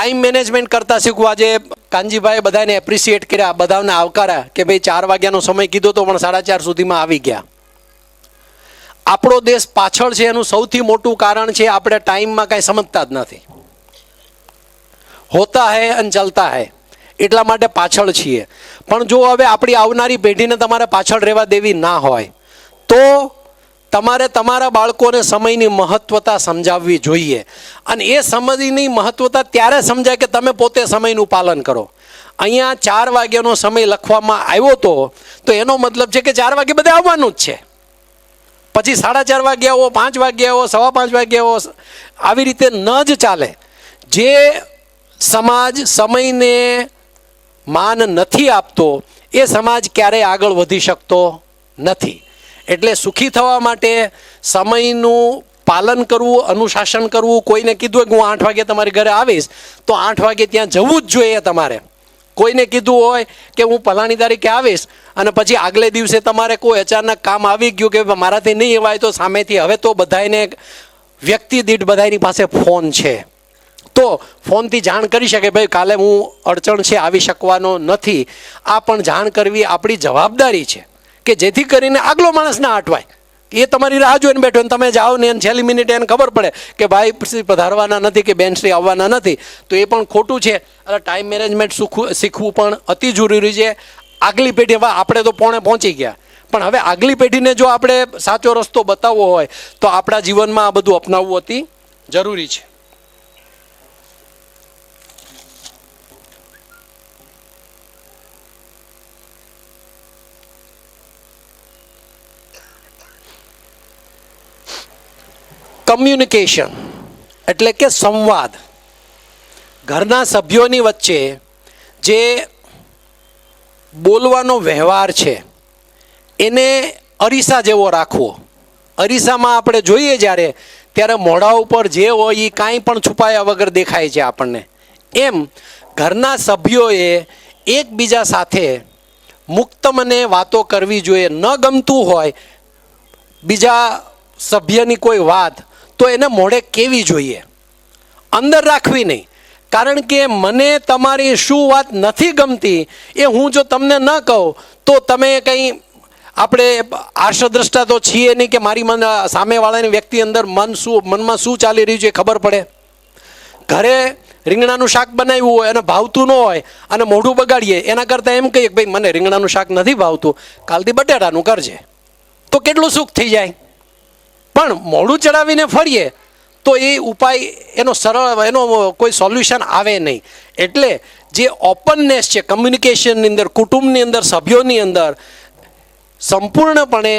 Time management કરતાં શીખવું. આજે કાનજીભાઈ બધાને એપ્રિશિએટ કર્યા, બધાને આવકાર્યા કે ભાઈ 4 વાગ્યાનો સમય કીધો તો પણ 4:30 સુધીમાં આવી ગયા. આપણો દેશ પાછળ છે એનું સૌથી મોટું કારણ છે આપણે ટાઈમમાં કાંઈ સમજતા જ નથી. હોતા હૈ અને ચલતા હૈ, એટલા માટે પાછળ છીએ. પણ જો હવે આપણી આવનારી પેઢીને તમારે પાછળ રહેવા દેવી ના હોય તો તમારે તમારા બાળકોને સમયની મહત્વતા સમજાવવી જોઈએ. અને એ સમયની મહત્વતા ત્યારે સમજાય કે તમે પોતે સમયનું પાલન કરો. અહીંયા 4 વાગ્યાનો સમય લખવામાં આવ્યો તો એનો મતલબ છે કે 4 વાગે બધે આવવાનું જ છે. પછી 4:30 વાગે આવો, 5 વાગે આવો, 5:15 વાગે આવો, આવી રીતે ન જ ચાલે. જે સમાજ સમયને માન નથી આપતો એ સમાજ ક્યારેય આગળ વધી શકતો નથી. એટલે સુખી થવા માટે સમયનું પાલન કરવું, અનુશાસન કરવું. કોઈને કીધું હોય કે હું 8 વાગે તમારી ઘરે આવીશ તો 8 વાગે ત્યાં જવું જ જોઈએ તમારે. કોઈને કીધું હોય કે હું ફલાણી તારીખે આવીશ અને પછી આગલે દિવસે તમારે કોઈ અચાનક કામ આવી ગયું કે મારાથી નહીં અવાય તો સામેથી, હવે તો બધાને વ્યક્તિ દીઠ બધાની પાસે ફોન છે તો ફોનથી જાણ કરી શકે ભાઈ કાલે હું અડચણ છે આવી શકવાનો નથી. આ પણ જાણ કરવી આપણી જવાબદારી છે કે જેથી કરીને આગલો માણસ ના અટવાય. એ તમારી રાહ જોઈને બેઠો ને તમે જાઓ ને છેલ્લી મિનિટે એને ખબર પડે કે ભાઈ પધારવાના નથી કે બેનશ્રી આવવાના નથી, તો એ પણ ખોટું છે. એટલે ટાઈમ મેનેજમેન્ટ શીખવું પણ અતિ જરૂરી છે. આગલી પેઢી, હવે આપણે તો પોણે પહોંચી ગયા, પણ હવે આગલી પેઢીને જો આપણે સાચો રસ્તો બતાવવો હોય તો આપણા જીવનમાં આ બધું અપનાવવું અતિ જરૂરી છે. કમ્યુનિકેશન એટલે કે સંવાદ. ઘરના સભ્યોની વચ્ચે જે બોલવાનો વ્યવહાર છે એને અરીસા જેવો રાખવો. અરીસામાં આપણે જોઈએ ત્યારે મોઢા ઉપર જે હોય એ કાંઈ પણ છુપાયા વગર દેખાય છે આપણને. એમ ઘરના સભ્યોએ એકબીજા સાથે મુક્ત મને વાતો કરવી જોઈએ. ન ગમતું હોય બીજા સભ્યની કોઈ વાત તો એને મોઢે કહેવી જોઈએ, અંદર રાખવી નહીં. કારણ કે મને તમારી શું વાત નથી ગમતી એ હું જો તમને ન કહું તો તમે કંઈ, આપણે આર્ષદ્રષ્ટા તો છીએ નહીં કે મારી સામેવાળાની વ્યક્તિ અંદર મનમાં શું ચાલી રહ્યું છે ખબર પડે. ઘરે રીંગણાનું શાક બનાવ્યું હોય અને ભાવતું ન હોય અને મોઢું બગાડીએ એના કરતાં એમ કહીએ કે ભાઈ મને રીંગણાનું શાક નથી ભાવતું, કાલથી બટેટાનું કરજે, તો કેટલું સુખ થઈ જાય. પણ મોઢું ચડાવીને ફરીએ તો એ ઉપાય એનો સરળ, એનો કોઈ સોલ્યુશન આવે નહીં. એટલે જે ઓપનનેસ છે કમ્યુનિકેશનની અંદર, કુટુંબની અંદર, સભ્યોની અંદર સંપૂર્ણપણે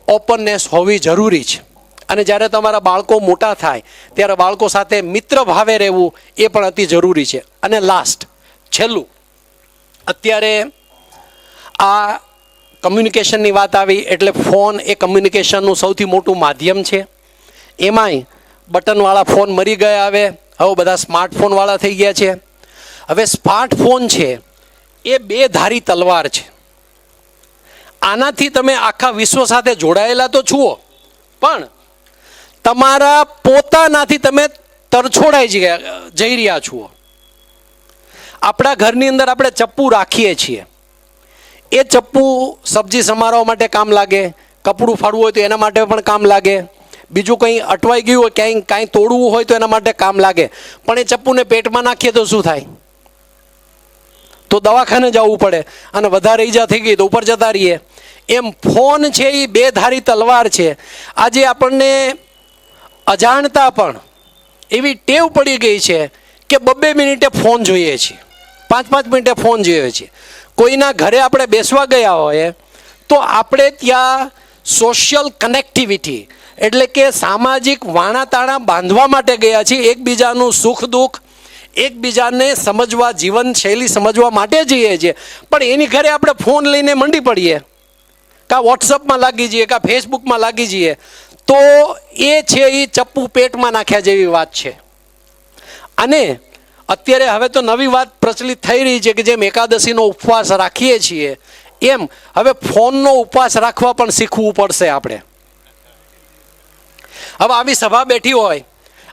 ઓપનનેસ હોવી જરૂરી છે. અને જ્યારે તમારા બાળકો મોટા થાય ત્યારે બાળકો સાથે મિત્ર ભાવે રહેવું એ પણ અતિ જરૂરી છે. અને છેલ્લું, અત્યારે આ કમ્યુનિકેશનની વાત આવી એટલે ફોન એ કમ્યુનિકેશનનું સૌથી મોટું માધ્યમ છે. એમાંય બટનવાળા ફોન મરી ગયા. હવે બધા સ્માર્ટફોનવાળા થઈ ગયા છે. હવે સ્માર્ટફોન છે એ 2 ધારી તલવાર છે. આનાથી તમે આખા વિશ્વ સાથે જોડાયેલા તો છો, પણ તમારા પોતાનાથી તમે તરછોડાઈ જઈ રહ્યા છો. આપણા ઘરની અંદર આપણે ચપ્પુ રાખીએ છીએ. એ ચપ્પુ સબ્જી સમારવા માટે કામ લાગે, કપડું ફાડવું હોય તો એના માટે પણ કામ લાગે, બીજું કંઈ અટવાઈ ગયું હોય ક્યાંય કાંઈ તોડવું હોય તો એના માટે કામ લાગે. પણ એ ચપ્પુને પેટમાં નાખીએ તો શું થાય? તો દવાખાને જવું પડે અને વધારે ઈજા થઈ ગઈ તો ઉપર જતા રહીએ. એમ ફોન છે એ 2 ધારી તલવાર છે. આજે આપણને અજાણતા પણ એવી ટેવ પડી ગઈ છે કે 2 મિનિટે ફોન જોઈએ છીએ, 5 મિનિટે ફોન જોઈએ છીએ. કોઈના ઘરે આપણે બેસવા ગયા હોય તો આપણે ત્યાં સોશિયલ કનેક્ટિવિટી એટલે કે સામાજિક વાણાતાણા બાંધવા માટે ગયા છીએ. એકબીજાનું સુખ દુઃખ, એકબીજાને સમજવા, જીવનશૈલી સમજવા માટે જઈએ છીએ. પણ એની ઘરે આપણે ફોન લઈને મંડી પડીએ, કાં વોટ્સઅપમાં લાગી જઈએ, કાં ફેસબુકમાં લાગી જઈએ, તો એ છે એ ચપ્પુ પેટમાં નાખ્યા જેવી વાત છે. અને અત્યારે હવે તો નવી વાત પ્રચલિત થઈ રહી છે કે જેમ એકાદશીનો ઉપવાસ રાખીએ છીએ એમ હવે ફોનનો ઉપવાસ રાખવા પણ શીખવું પડશે આપણે. હવે આવી સભા બેઠી હોય,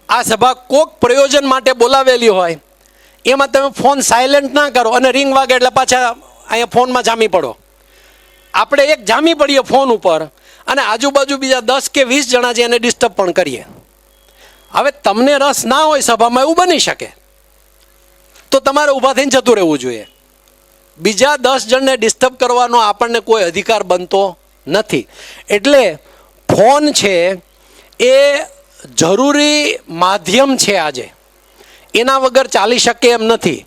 આ સભા કોક પ્રયોજન માટે બોલાવેલી હોય, એમાં તમે ફોન સાયલેન્ટ ના કરો અને રિંગ વાગે એટલે પાછા અહીંયા ફોનમાં જામી પડો. આપણે એક જામી પડીએ ફોન ઉપર અને આજુબાજુ બીજા 10 કે 20 જણા છે એને ડિસ્ટર્બ પણ કરીએ. હવે તમને રસ ના હોય સભામાં, એવું બની શકે, તો તમારે ઊભા થઈને જતું રહેવું જોઈએ. બીજા 10 જણને ડિસ્ટર્બ કરવાનો આપણને કોઈ અધિકાર બનતો નથી. એટલે ફોન છે એ જરૂરી માધ્યમ છે આજે, એના વગર ચાલી શકે એમ નથી.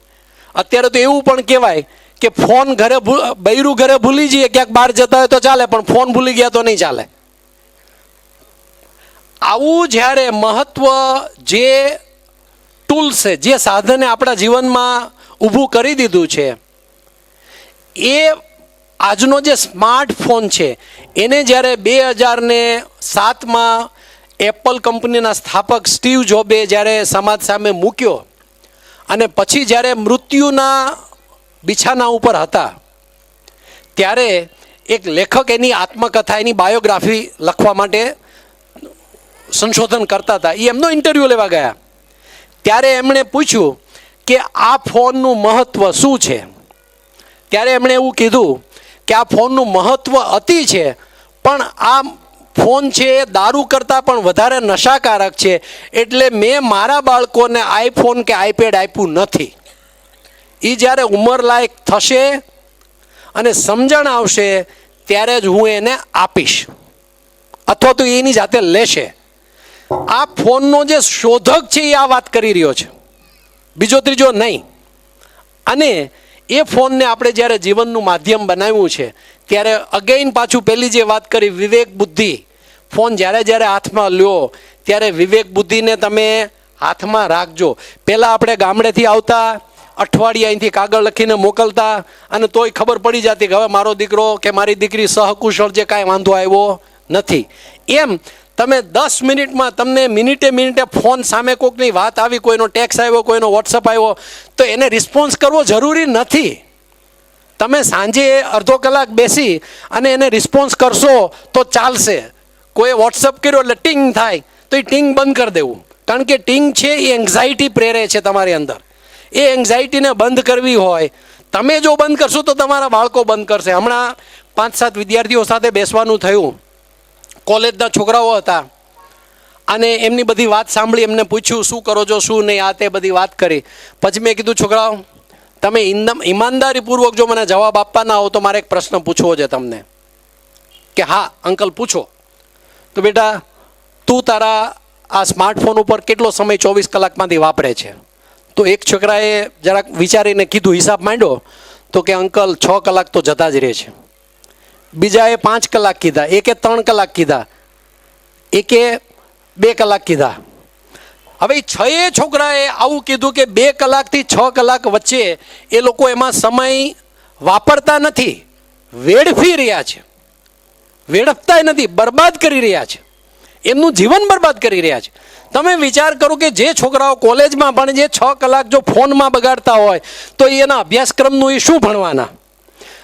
અત્યારે તો એવું પણ કહેવાય કે ફોન ઘરે બૈરું ઘરે ભૂલી જઈએ, ક્યાંક બહાર જતા હોય તો ચાલે, પણ ફોન ભૂલી ગયા તો નહીં ચાલે. આવું જ્યારે મહત્વ જે ટૂલ્સ છે, જે સાધને આપણા જીવનમાં ઊભું કરી દીધું છે, એ આજનો જે સ્માર્ટફોન છે એને જ્યારે 2007માં એપલ કંપનીના સ્થાપક સ્ટીવ જોબે જ્યારે સમાજ સામે મૂક્યો અને પછી જ્યારે મૃત્યુના બિછાના ઉપર હતા, ત્યારે એક લેખક એની આત્મકથા, એની બાયોગ્રાફી લખવા માટે સંશોધન કરતા હતા. એ એમનો ઇન્ટરવ્યૂ લેવા ગયા, ત્યારે એમણે પૂછ્યું કે આ ફોનનું મહત્ત્વ શું છે. ત્યારે એમણે એવું કીધું કે આ ફોનનું મહત્ત્વ અતિ છે, પણ આ ફોન છે એ દારૂ કરતાં પણ વધારે નશાકારક છે, એટલે મેં મારા બાળકોને આઈફોન કે આઈપેડ આપ્યું નથી. એ જ્યારે ઉંમરલાયક થશે અને સમજણ આવશે ત્યારે જ હું એને આપીશ, અથવા તો એની જાતે લેશે. આ ફોનનો જે શોધક છે એ આ વાત કરી રહ્યો છે, બીજો ત્રીજો નહીં. અને એ ફોનને આપણે જ્યારે જીવનનું માધ્યમ બનાવ્યું છે, ત્યારે અગેઇન પાછું પહેલી જે વાત કરી, વિવેક બુદ્ધિ. ફોન જ્યારે જ્યારે હાથમાં લ્યો ત્યારે વિવેક બુદ્ધિને તમે હાથમાં રાખજો. પહેલાં આપણે ગામડેથી આવતા, અઠવાડિયે અહીંથી કાગળ લખીને મોકલતા, અને તોય ખબર પડી જતી કે હવે મારો દીકરો કે મારી દીકરી સહકુશળ છે, કાંઈ વાંધો આવ્યો નથી. એમ તમે 10 મિનિટમાં, તમને મિનિટે મિનિટે ફોન સામે કોઈકની વાત આવી, કોઈનો ટેક્સ આવ્યો, કોઈનો વોટ્સઅપ આવ્યો, તો એને રિસ્પોન્સ કરવો જરૂરી નથી. તમે સાંજે અડધો કલાક બેસી અને એને રિસ્પોન્સ કરશો તો ચાલશે. કોઈ વોટ્સઅપ કર્યો એટલે ટિંગ થાય તો એ ટિંગ બંધ કરી દેવું, કારણ કે ટિંગ છે એ એન્ઝાયટી પ્રેરે છે તમારી અંદર. એ એન્ઝાયટીને બંધ કરવી હોય, તમે જો બંધ કરશો તો તમારા બાળકો બંધ કરશે. હમણાં 5-7 વિદ્યાર્થીઓ સાથે બેસવાનું થયું, કોલેજના છોકરાઓ હતા, અને એમની બધી વાત સાંભળી, એમને પૂછ્યું શું કરો છો, શું નહીં, આ તે બધી વાત કરી. પછી મેં કીધું, છોકરાઓ તમે ઈમાનદારીપૂર્વક જો મને જવાબ આપવાના હો તો મારે એક પ્રશ્ન પૂછવો છે તમને. કે હા અંકલ પૂછો. તો બેટા, તું તારા આ સ્માર્ટફોન ઉપર કેટલો સમય 24 કલાકમાંથી વાપરે છે? તો એક છોકરાએ જરાક વિચારીને કીધું, હિસાબ માંડ્યો, તો કે અંકલ 6 કલાક તો જતા જ રહે છે. બીજાએ 5 કલાક કીધા, એકે 3 કલાક કીધા, એકે 2 કલાક કીધા. હવે 6 છોકરાએ આવું કીધું કે 2 કલાકથી 6 કલાક વચ્ચે એ લોકો એમાં સમય વાપરતા નથી, વેડફી રહ્યા છે. વેડફતા નથી, બરબાદ કરી રહ્યા છે, એમનું જીવન બરબાદ કરી રહ્યા છે. તમે વિચાર કરો કે જે છોકરાઓ કોલેજમાં ભણે, જે 6 કલાક જો ફોનમાં બગાડતા હોય, તો એના અભ્યાસક્રમનું એ શું ભણવાના?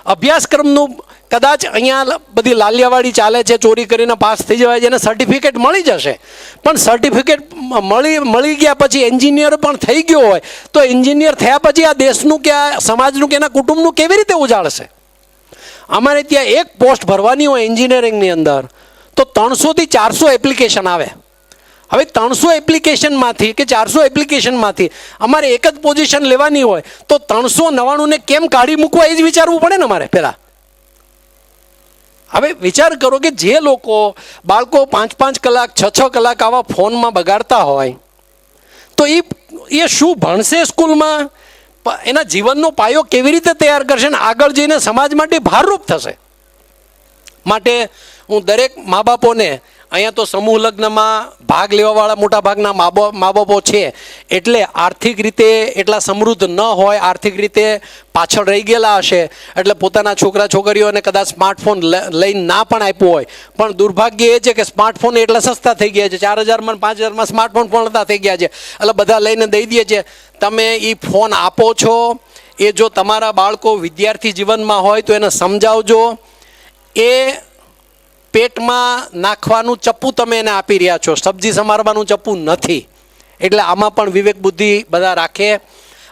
અભ્યાસક્રમનું કદાચ અહીંયા બધી લાલિયાવાડી ચાલે છે, ચોરી કરીને પાસ થઈ જવાય છે, એને સર્ટિફિકેટ મળી જશે, પણ સર્ટિફિકેટ મળી ગયા પછી એન્જિનિયર પણ થઈ ગયો હોય તો એન્જિનિયર થયા પછી આ દેશનું કે આ સમાજનું કે એના કુટુંબનું કેવી રીતે ઉજાળશે? અમારે ત્યાં એક પોસ્ટ ભરવાની હોય એન્જિનિયરિંગની અંદર તો 300 થી 400 એપ્લિકેશન આવે. હવે 300 એપ્લિકેશનમાંથી કે 400 એપ્લિકેશનમાંથી અમારે એક જ પોઝિશન લેવાની હોય તો 399ને કેમ કાઢી મૂકવા એ જ વિચારવું પડે ને અમારે પહેલાં. હવે વિચાર કરો કે જે લોકો બાળકો 5-5 કલાક 6-6 કલાક આવા ફોનમાં બગાડતા હોય તો એ શું ભણશે સ્કૂલમાં? એના જીવનનો પાયો કેવી રીતે તૈયાર કરશે ને આગળ જઈને સમાજ માટે ભારરૂપ થશે? માટે હું દરેક મા બાપોને, અહીંયા તો સમૂહ લગ્નમાં ભાગ લેવાવાળા મોટા ભાગના મા બાપો છે, એટલે આર્થિક રીતે એટલા સમૃદ્ધ ન હોય, આર્થિક રીતે પાછળ રહી ગયેલા હશે, એટલે પોતાના છોકરા છોકરીઓને કદાચ સ્માર્ટફોન લઈને ના પણ આપ્યું હોય. પણ દુર્ભાગ્ય એ છે કે સ્માર્ટફોન એટલા સસ્તા થઈ ગયા છે, 4000માં 5000માં સ્માર્ટફોન પણ થઈ ગયા છે, એટલે બધા લઈને દઈ દે છે. તમે એ ફોન આપો છો, એ જો તમારા બાળકો વિદ્યાર્થી જીવનમાં હોય તો એને સમજાવજો. એ પેટમાં નાખવાનું ચપ્પુ તમે એને આપી રહ્યા છો, સબ્જી સમારવાનું ચપ્પુ નથી. એટલે આમાં પણ વિવેક બુદ્ધિ બધા રાખે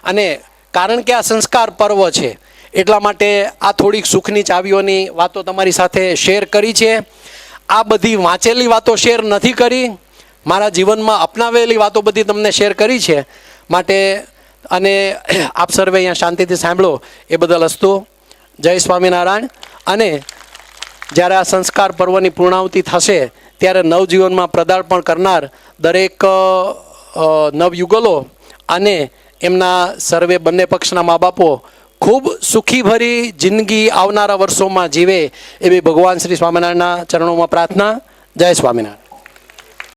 અને કારણ કે આ સંસ્કાર પર્વ છે એટલા માટે આ થોડીક સુખની ચાવીઓની વાતો તમારી સાથે શેર કરી છે. આ બધી વાંચેલી વાતો શેર નથી કરી, મારા જીવનમાં અપનાવેલી વાતો બધી તમને શેર કરી છે. માટે અને આપ સર્વે અહીંયા શાંતિથી સાંભળો એ બદલ અસ્તુ. જય સ્વામિનારાયણ. અને જ્યારે આ સંસ્કાર પર્વની પૂર્ણાહુતિ થશે ત્યારે નવજીવનમાં પ્રદાર્પણ કરનાર દરેક નવયુગલો અને એમના સર્વે બંને પક્ષના મા બાપો ખૂબ સુખીભરી જિંદગી આવનારા વર્ષોમાં જીવે એવી ભગવાન શ્રી સ્વામિનારાયણના ચરણોમાં પ્રાર્થના. જય સ્વામિનારાયણ.